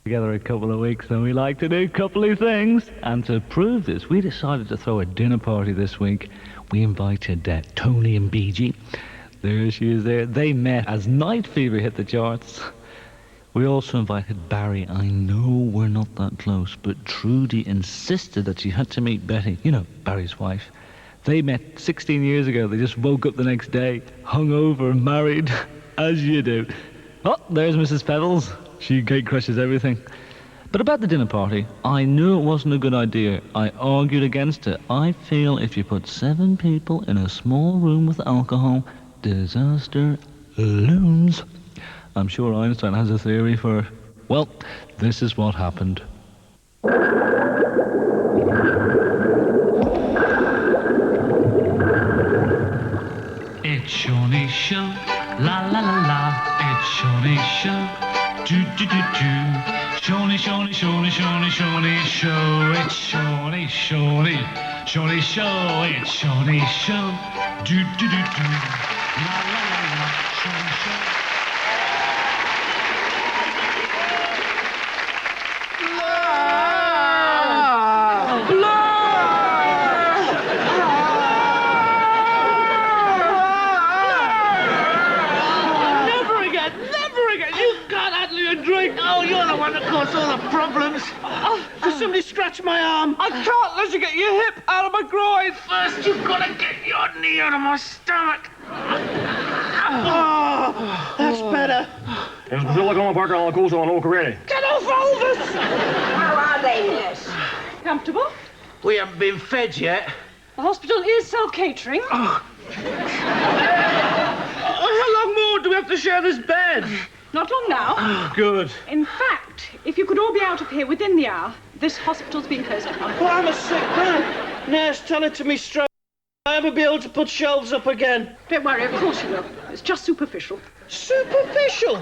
Together a couple of weeks and we like to do a couple of things. And to prove this, we decided to throw a dinner party this week. We invited Tony and BG. There she is there. They met as Night Fever hit the charts. We also invited Barry. I know we're not that close, but Trudy insisted that she had to meet Betty. You know, Barry's wife. They met 16 years ago. They just woke up the next day, hungover, married, as you do. Oh, there's Mrs. Pebbles. She gate crushes everything. But about the dinner party, I knew it wasn't a good idea. I argued against it. I feel if you put 7 people in a small room with alcohol, disaster looms. I'm sure Einstein has a theory for it. Well, this is what happened. It's Shawnee's show, la la la la. It's Shawnee's show. Do do do do. Shawnee, Shawnee, Shawnee, Shawnee, Shawnee's show. It's Shawnee, Shawnee, Shawnee's show. It's Shawnee's show. Do do do do. La la la la. Shawnee's show. All the problems. Just somebody scratch my arm. I can't let you get your hip out of my groin. First, you've got to get your knee out of my stomach. Oh, that's better. There's a facility on Parker on the course on Oak Ready. Get off Aldous! How are they, nurse? Comfortable? We haven't been fed yet. The hospital is self-catering. How long more do we have to share this bed? Not long now. Good. In fact, if you could all be out of here within the hour, this hospital's been closed down. Well, I'm a sick man. Nurse, tell it to me straight. I'll ever be able to put shelves up again. Don't worry, of course you will. It's just superficial. Superficial?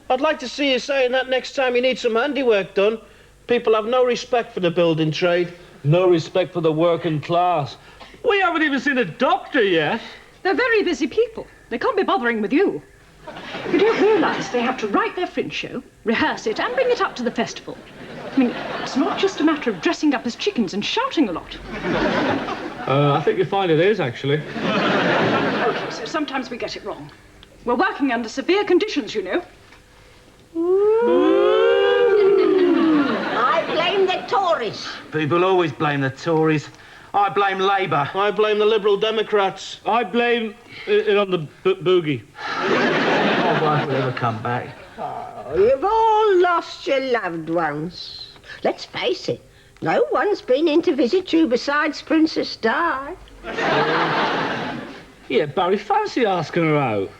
I'd like to see you saying that next time you need some handiwork done. People have no respect for the building trade. No respect for the working class. We haven't even seen a doctor yet. They're very busy people. They can't be bothering with you. You don't realise they have to write their fringe show, rehearse it, and bring it up to the festival. I mean, it's not just a matter of dressing up as chickens and shouting a lot. I think you find it is, actually. OK, so sometimes we get it wrong. We're working under severe conditions, you know. I blame the Tories. People always blame the Tories. I blame Labour. I blame the Liberal Democrats. I blame it on the boogie. I won't ever come back. Oh, you've all lost your loved ones. Let's face it, no one's been in to visit you besides Princess Di. Yeah, Barry, fancy asking her out.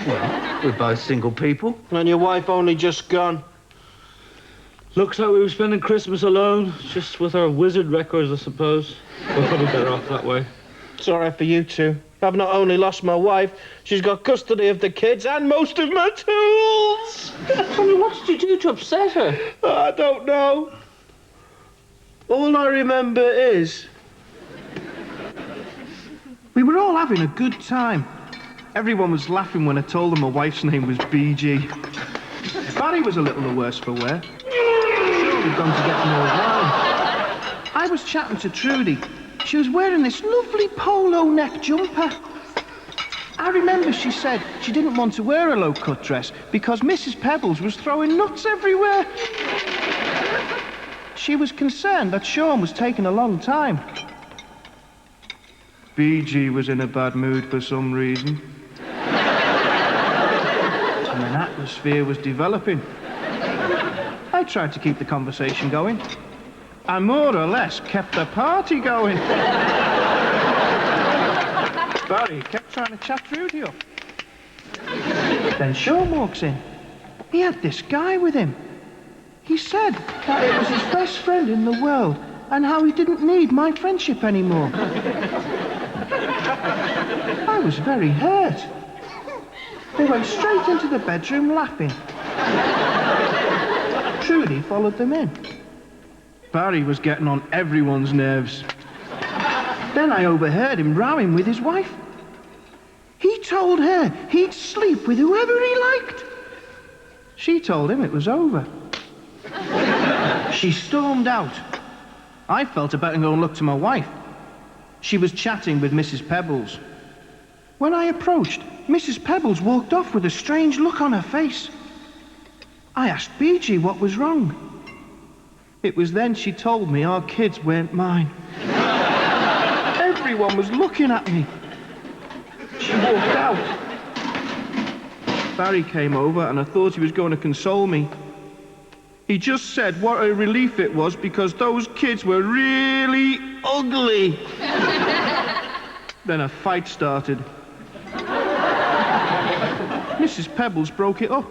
Well, we're both single people. And your wife only just gone. Looks like we were spending Christmas alone, just with our wizard records, I suppose. We're probably better off that way. It's all right for you two. I've not only lost my wife, she's got custody of the kids and most of my tools. Tommy, what did you do to upset her? I don't know. All I remember is we were all having a good time. Everyone was laughing when I told them my wife's name was BG. Barry was a little the worse for wear. We'd gone to get more wine. I was chatting to Trudy. She was wearing this lovely polo neck jumper. I remember she said she didn't want to wear a low-cut dress because Mrs. Pebbles was throwing nuts everywhere. She was concerned that Sean was taking a long time. BG was in a bad mood for some reason. And an atmosphere was developing. I tried to keep the conversation going. I more or less kept the party going. Barry kept trying to chat Trudy up. Then Sean walks in. He had this guy with him. He said that it was his best friend in the world and how he didn't need my friendship anymore. I was very hurt. They went straight into the bedroom laughing. Trudy followed them in. Barry was getting on everyone's nerves. Then I overheard him rowing with his wife. He told her he'd sleep with whoever he liked. She told him it was over. She stormed out. I felt about to go and look to my wife. She was chatting with Mrs. Pebbles. When I approached, Mrs. Pebbles walked off with a strange look on her face. I asked BG what was wrong. It was then she told me our kids weren't mine. Everyone was looking at me. She walked out. Barry came over and I thought he was going to console me. He just said what a relief it was because those kids were really ugly. Then a fight started. Mrs. Pebbles broke it up.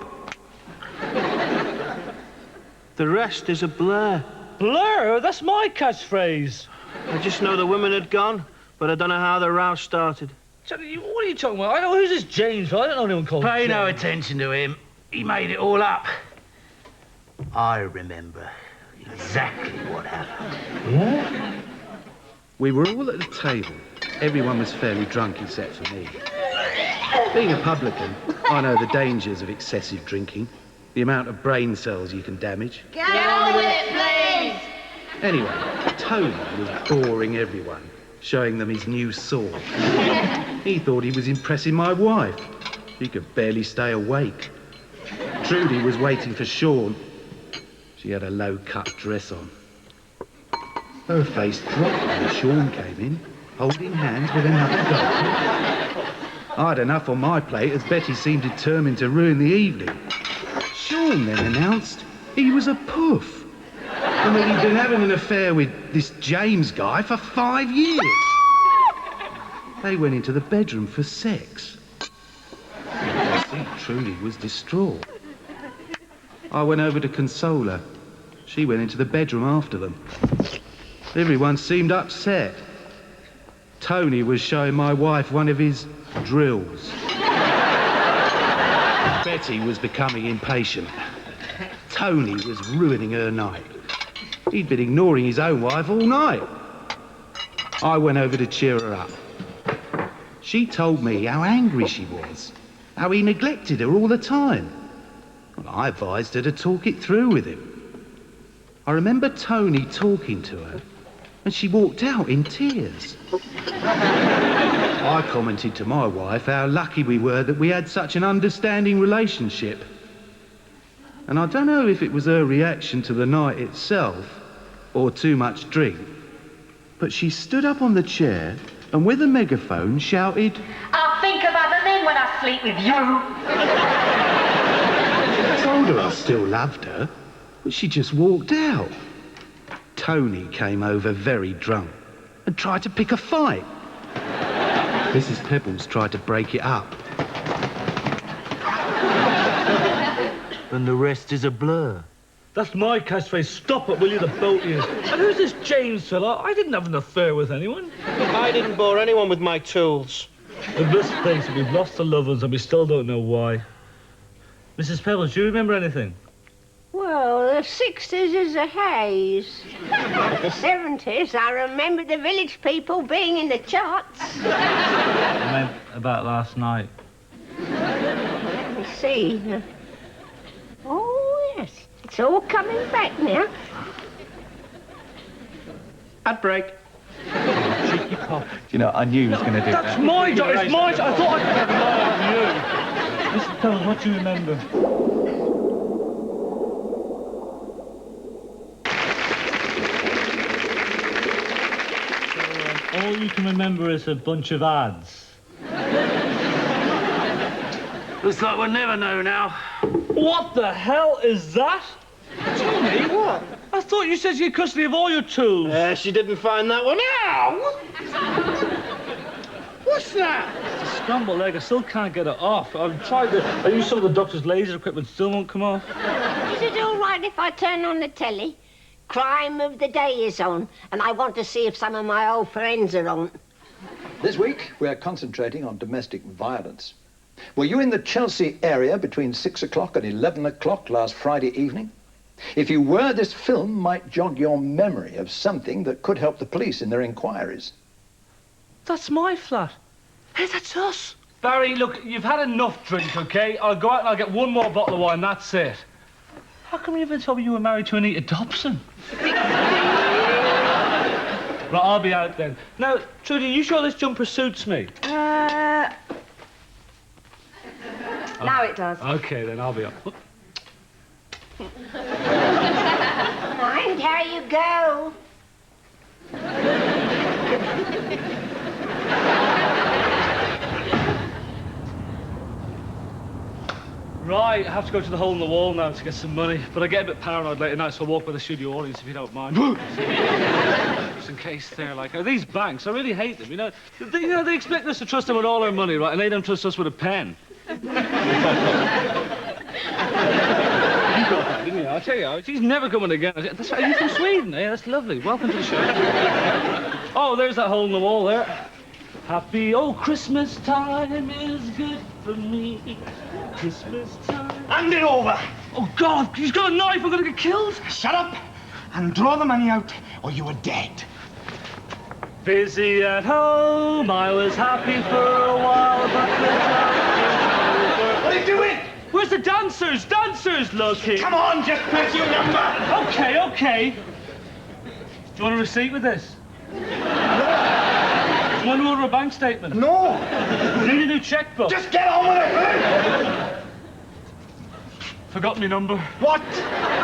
The rest is a blur. Blur? That's my catchphrase. I just know the women had gone, but I don't know how the row started. Johnny, what are you talking about? I know who's this James. I don't know anyone called Pay James. no attention to him. He made it all up. I remember exactly what happened. We were all at the table. Everyone was fairly drunk except for me. Being a publican, I know the dangers of excessive drinking, the amount of brain cells you can damage. Get on with it, please! Anyway, Tony was boring everyone, showing them his new sword. He thought he was impressing my wife. She could barely stay awake. Trudy was waiting for Sean. She had a low-cut dress on. Her face dropped when Sean came in, holding hands with another girl. I had enough on my plate as Betty seemed determined to ruin the evening. Sean then announced he was a poof. I mean, he'd been having an affair with this James guy for 5 years. They went into the bedroom for sex. I see Trudy was distraught. I went over to console her. She went into the bedroom after them. Everyone seemed upset. Tony was showing my wife one of his drills. Betty was becoming impatient. Tony was ruining her night. He'd been ignoring his own wife all night. I went over to cheer her up. She told me how angry she was, how he neglected her all the time. Well, I advised her to talk it through with him. I remember Tony talking to her, and she walked out in tears. I commented to my wife how lucky we were that we had such an understanding relationship. And I don't know if it was her reaction to the night itself or too much drink, but she stood up on the chair and with a megaphone shouted, I'll think of other men when I sleep with you. I told her I still loved her, but she just walked out. Tony came over very drunk and tried to pick a fight. Mrs. Pebbles tried to break it up. And the rest is a blur. That's my catchphrase. Stop it, will you, the both of you? And who's this James fella? I didn't have an affair with anyone. I didn't bore anyone with my tools. In this place, we've lost the loved ones and we still don't know why. Mrs. Pebbles, do you remember anything? Well, the 60s is a haze. But the 70s, I remember the village people being in the charts. I meant about last night. Let me see. Oh, yes. It's all coming back now. Ad break. Cheeky pop. You know, I knew he was going to do That's that. my job. It's my job. I thought I'd rely on you. Mrs. Pebbles, what do you remember? All you can remember is a bunch of ads. Looks like we'll never know now. What the hell is that? Tony, what? I thought you said you had custody of all your tools. She didn't find that one. Ow! What's that? It's a scrambled egg. I still can't get it off. I've tried to... I used some of the doctor's laser equipment. Still won't come off. Is it all right if I turn on the telly? Crime of the day is on, and I want to see if some of my old friends are on. This week, we're concentrating on domestic violence. Were you in the Chelsea area between 6 o'clock and 11 o'clock last Friday evening? If you were, this film might jog your memory of something that could help the police in their inquiries. That's my flat. Hey, that's us. Barry, look, you've had enough drink, OK? I'll go out and I'll get one more bottle of wine, that's it. How come you never told me you were married to Anita Dobson? Right, I'll be out then. Now, Trudy, you sure this jumper suits me? Now it does. OK, then I'll be up. Mind how you go. Right, I have to go to the hole in the wall now to get some money, but I get a bit paranoid late at night, so I'll walk by the studio audience if you don't mind. Just in case they're like, these banks, I really hate them, you know. They expect us to trust them with all our money, right, and they don't trust us with a pen. You got that, didn't you? I'll tell you, she's never coming again. That's right, are you from Sweden? Yeah, that's lovely. Welcome to the show. Oh, there's that hole in the wall there. Happy old Christmas time is good for me. Christmas time. Hand it over! Oh, God, he's got a knife. I'm going to get killed. Shut up and draw the money out, or you are dead. Busy at home, I was happy for a while, but the time is over. What are you doing? Where's the dancers? Dancers looking. Come on, just press your number. Okay, okay. Do you want a receipt with this? Do you want to order a bank statement? No. You need a new checkbook. Just get on with it. Forgot my number. What?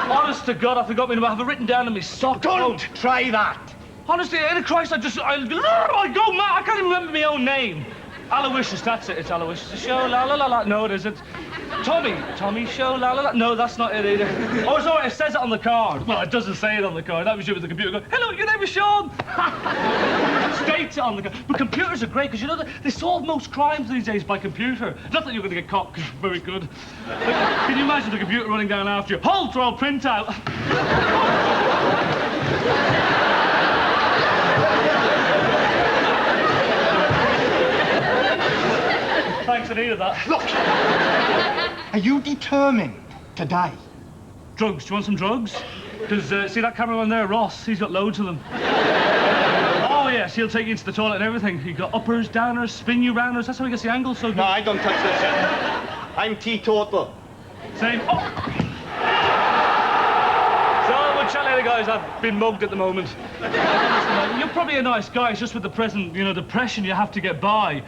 Honest to God, I forgot my number. I have it written down in my sock. Don't try that. Honestly, in Christ, I go mad. I can't even remember my own name. Aloysius, that's it. It's Aloysius. Show, la la la la. No, it isn't. Tommy, show, la la la. No, that's not it either. Oh, sorry, it says it on the card. Well, it doesn't say it on the card. That was you with the computer going, hello, your name is Sean. States it on the card. But computers are great because, you know, they solve most crimes these days by computer. Not that you're going to get caught because you're very good. Like, can you imagine the computer running down after you? Halt or I'll print out. Thanks, I needed that. Look, are you determined to die? Drugs, do you want some drugs? Because, see that cameraman there, Ross, he's got loads of them. Oh, yes, he'll take you into the toilet and everything. He got uppers, downers, spin you rounders, that's how he gets the angle so good. No, I don't touch that shit. I'm teetotal. Same. Oh. So, we'll chat later, guys. I've been mugged at the moment. You're probably a nice guy, it's just with the present, you know, depression you have to get by.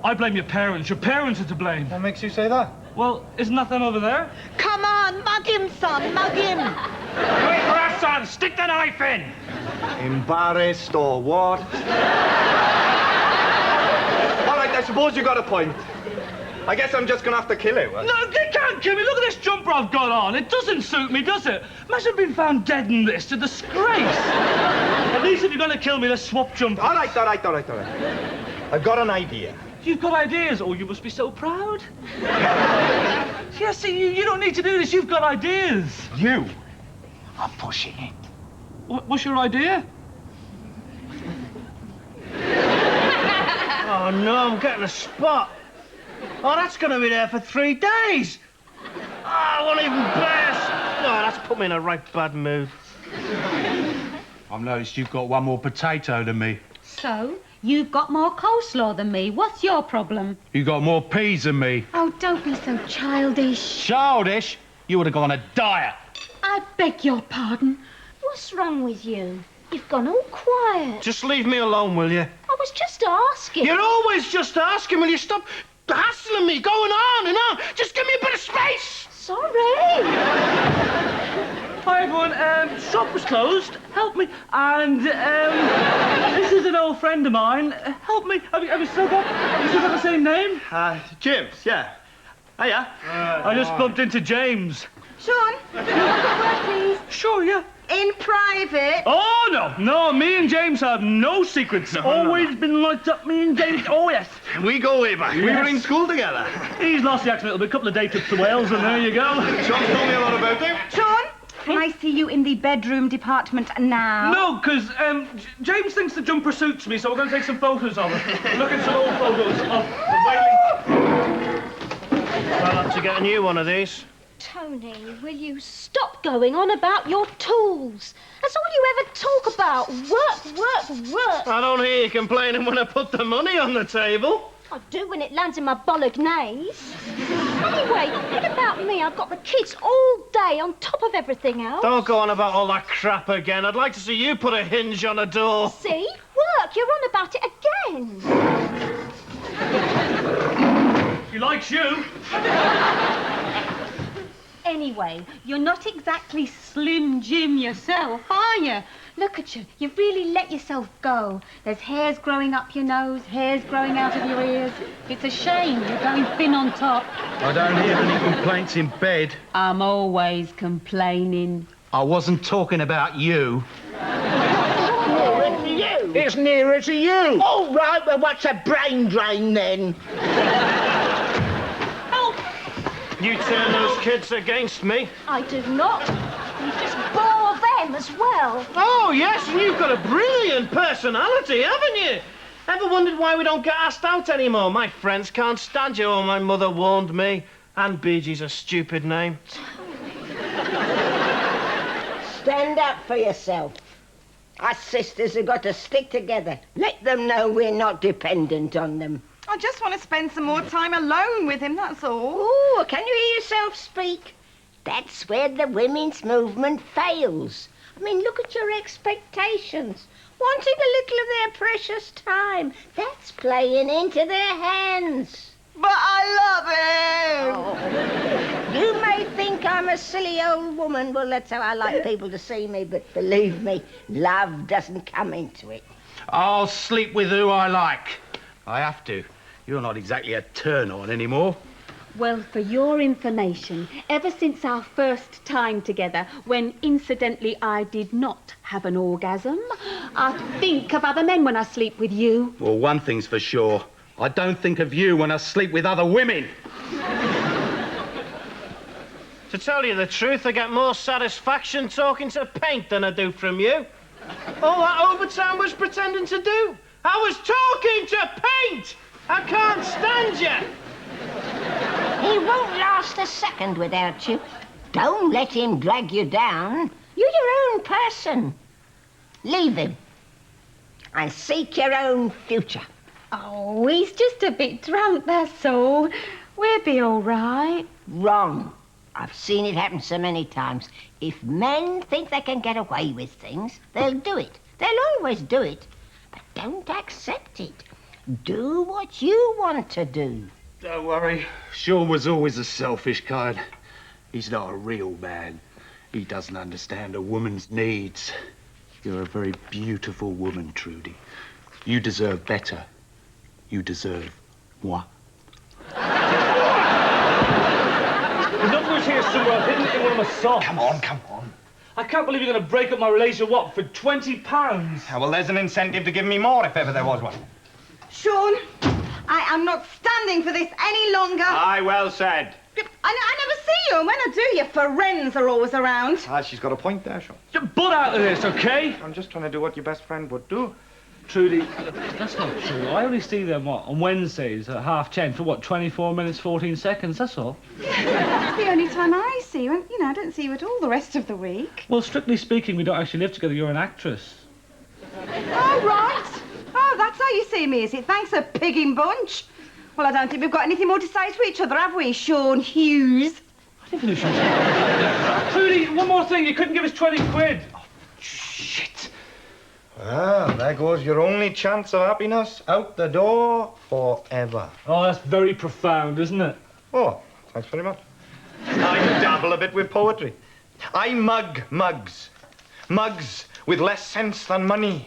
I blame your parents. Your parents are to blame. What makes you say that? Well, isn't that them over there? Come on, mug him, son, mug him. Wait for us, son. Stick the knife in. Embarrassed or what? All right, I suppose you got a point. I guess I'm just gonna have to kill it. What? No, they can't kill me. Look at this jumper I've got on. It doesn't suit me, does it? Imagine being found dead in this. It's a disgrace. At least if you're gonna kill me, let's swap jumpers. All right. I've got an idea. You've got ideas. Oh, you must be so proud. Yeah, see, you don't need to do this. You've got ideas. You are pushing it. What's your idea? Oh, no, I'm getting a spot. Oh, that's going to be there for 3 days. Oh, I won't even blast. No, that's put me in a right bad mood. I've noticed you've got one more potato than me. So, you've got more coleslaw than me. What's your problem? You got more peas than me. Oh, don't be so childish. Childish? You would have gone on a diet. I beg your pardon. What's wrong with you? You've gone all quiet. Just leave me alone, will you? I was just asking. You're always just asking. Will you stop hassling me, going on and on? Just give me a bit of space. Sorry. Hi, everyone. Shop was closed. Help me. And, this is an old friend of mine. Help me. Have you still got the same name? James, yeah. Hiya. I just bumped into James. Sean, can you have a word, please? Sure, yeah. In private. Oh, no, me and James have no secrets. Always been like that, me and James. Oh, yes. We go way back. Yes. We were in school together. He's lost the accent a little bit. A couple of day trips to Wales, and there you go. Sean's told me a lot about him. Sean, can I see you in the bedroom department now? No, because James thinks the jumper suits me, so we're going to take some photos of it. Look at some old photos of Whaley. I'll have to get a new one of these. Tony, will you stop going on about your tools? That's all you ever talk about. Work. I don't hear you complaining when I put the money on the table. I do when it lands in my bolognese. Anyway, what about me? I've got the kids all day on top of everything else. Don't go on about all that crap again. I'd like to see you put a hinge on a door. See? Work, you're on about it again. He likes you. Anyway, you're not exactly Slim Jim yourself, are you? Look at you. You've really let yourself go. There's hairs growing up your nose, hairs growing out of your ears. It's a shame you're going thin on top. I don't hear any complaints in bed. I'm always complaining. I wasn't talking about you. Nearer to you. It's nearer to you. All right, well, what's a brain drain then? You turn those kids against me. I do not. You just bore them as well. Oh, yes, and you've got a brilliant personality, haven't you? Ever wondered why we don't get asked out anymore? My friends can't stand you. Oh, my mother warned me. And BG's a stupid name. Stand up for yourself. Us sisters have got to stick together. Let them know we're not dependent on them. I just want to spend some more time alone with him, that's all. Oh, can you hear yourself speak? That's where the women's movement fails. I mean, look at your expectations. Wanting a little of their precious time. That's playing into their hands. But I love him! Oh. You may think I'm a silly old woman. Well, that's how I like people to see me. But believe me, love doesn't come into it. I'll sleep with who I like. I have to. You're not exactly a turn-on anymore. Well, for your information, ever since our first time together, when incidentally I did not have an orgasm, I think of other men when I sleep with you. Well, one thing's for sure. I don't think of you when I sleep with other women. To tell you the truth, I get more satisfaction talking to paint than I do from you. All that overtime was pretending to do. I was talking to paint! I can't stand you! He won't last a second without you. Don't let him drag you down. You're your own person. Leave him. And seek your own future. Oh, he's just a bit drunk, that's all. We'll be all right. Wrong. I've seen it happen so many times. If men think they can get away with things, they'll do it. They'll always do it. But don't accept it. Do what you want to do. Don't worry. Sean was always a selfish kind. He's not a real man. He doesn't understand a woman's needs. You're a very beautiful woman, Trudy. You deserve better. You deserve moi. The number's here somewhere. I hidden it in one of my socks. Come on, come on. I can't believe you're going to break up my relationship, what, for £20? Well, there's an incentive to give me more if ever there was one. Sean, I am not standing for this any longer. Aye, well said. I never see you, and when I do, your friends are always around. She's got a point there, Sean. Get butt out of this, OK? I'm just trying to do what your best friend would do. Trudy, that's not true. I only see them, what, on Wednesdays at 10:30 for, what, 24 minutes, 14 seconds, that's all. That's the only time I see you, and, you know, I don't see you at all the rest of the week. Well, strictly speaking, we don't actually live together. You're an actress. Oh, right. Oh, that's how you see me, is it? Thanks a pigging bunch. Well, I don't think we've got anything more to say to each other, have we, Sean Hughes? I didn't finish it. Trudy, one more thing. You couldn't give us 20 quid. Oh, shit. Well, there goes your only chance of happiness out the door forever. Oh, that's very profound, isn't it? Oh, thanks very much. I dabble a bit with poetry. I mug mugs. Mugs with less sense than money.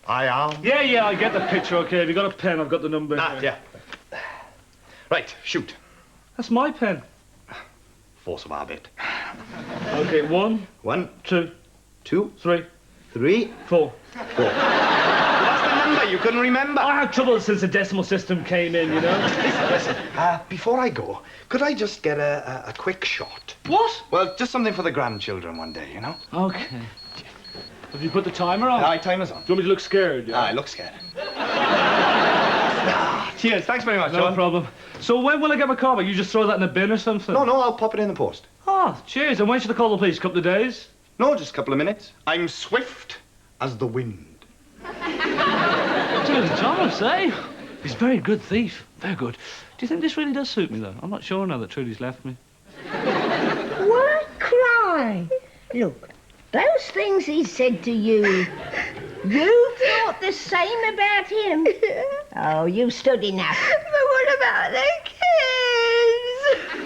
I am. Yeah, I get the picture, OK. Have you got a pen? I've got the number. Yeah. Right, shoot. That's my pen. Force of habit. OK, 1, 2, 3, 4. That's the number you couldn't remember. I had trouble since the decimal system came in, you know. Listen, before I go, could I just get a quick shot? What? Well, just something for the grandchildren one day, you know? OK. Have you put the timer on? Aye, timer's on. Do you want me to look scared? Yeah? I look scared. Cheers, thanks very much, No John. problem. So when will I get my car back? You just throw that in a bin or something? No, I'll pop it in the post. Oh, cheers. And when should I call the police? A couple of days? No, just a couple of minutes. I'm swift as the wind. Cheers, Thomas, eh? He's a very good thief. Very good. Do you think this really does suit me, though? I'm not sure now that Trudy's left me. Why cry? Look, those things he said to you, you thought the same about him? Oh, you stood enough. But what about the kids?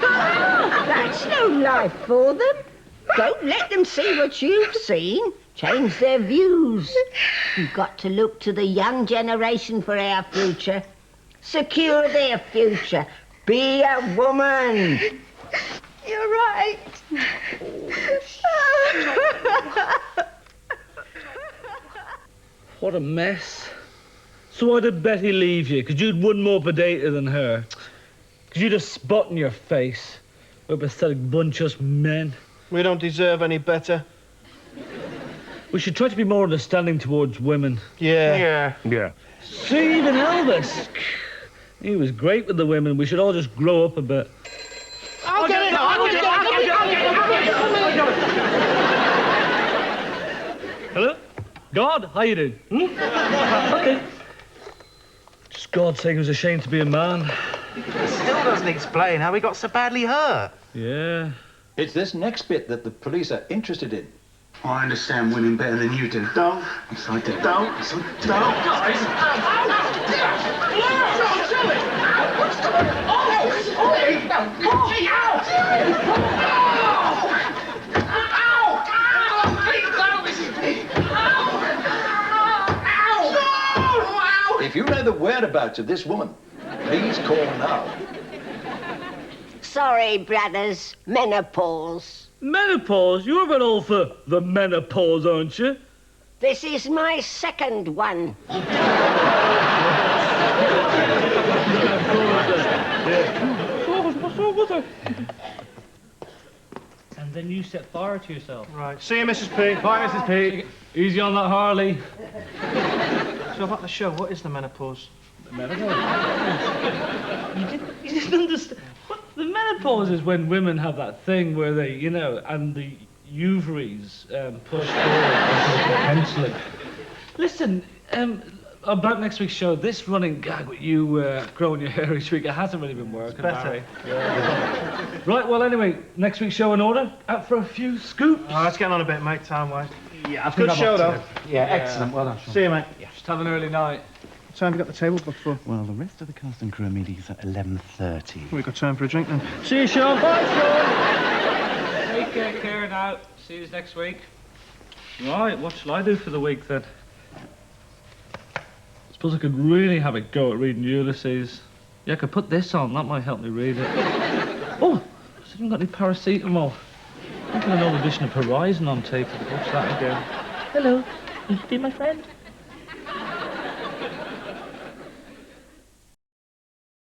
That's no life for them. Don't let them see what you've seen. Change their views. We've got to look to the young generation for our future. Secure their future. Be a woman. You're right. What a mess. So why did Betty leave you? Because you'd one more potato than her. Because you'd a spot in your face. We're a pathetic bunch, us men. We don't deserve any better. We should try to be more understanding towards women. Yeah. See, even Elvis. He was great with the women. We should all just grow up a bit. I'll get it. Hello? God, how you doing? Okay. Just God's sake, it was a shame to be a man. It still doesn't explain how he got so badly hurt. Yeah. It's this next bit that the police are interested in. I understand women better than you do. Don't. Yes, I do. Don't. Yes, I do. If you know the whereabouts of this woman, please call now. Sorry, brothers. Menopause. Menopause? You're a bit old for the menopause, aren't you? This is my second one. What's wrong with her? And then you set fire to yourself. Right. See you, Mrs. P. Bye, Mrs. P. Easy on that Harley. So about the show, what is the menopause? Menopause? You didn't understand. What? The menopause is when women have that thing where they, you know, and the ovaries push forward penciling. Listen, about next week's show, this running gag with you growing your hair each week, it hasn't really been working, Barry. Yeah. Right, well, anyway, next week's show in order. Out for a few scoops. Oh, let's get on a bit, mate, time-wise. Yeah, Good show, though. Yeah, excellent. Well done, Sean. See you, mate. Just have an early night. What time have you got the table booked for? Well, the rest of the cast and crew meeting's at 11:30. We've got time for a drink then. See you, Sean. Bye, Sean. Take care now. See you next week. Right, what shall I do for the week, then? Suppose I could really have a go at reading Ulysses. Yeah, I could put this on. That might help me read it. Oh, I haven't got any paracetamol. I think an old edition of Horizon on tape. What's that again? Hello. Will you be my friend?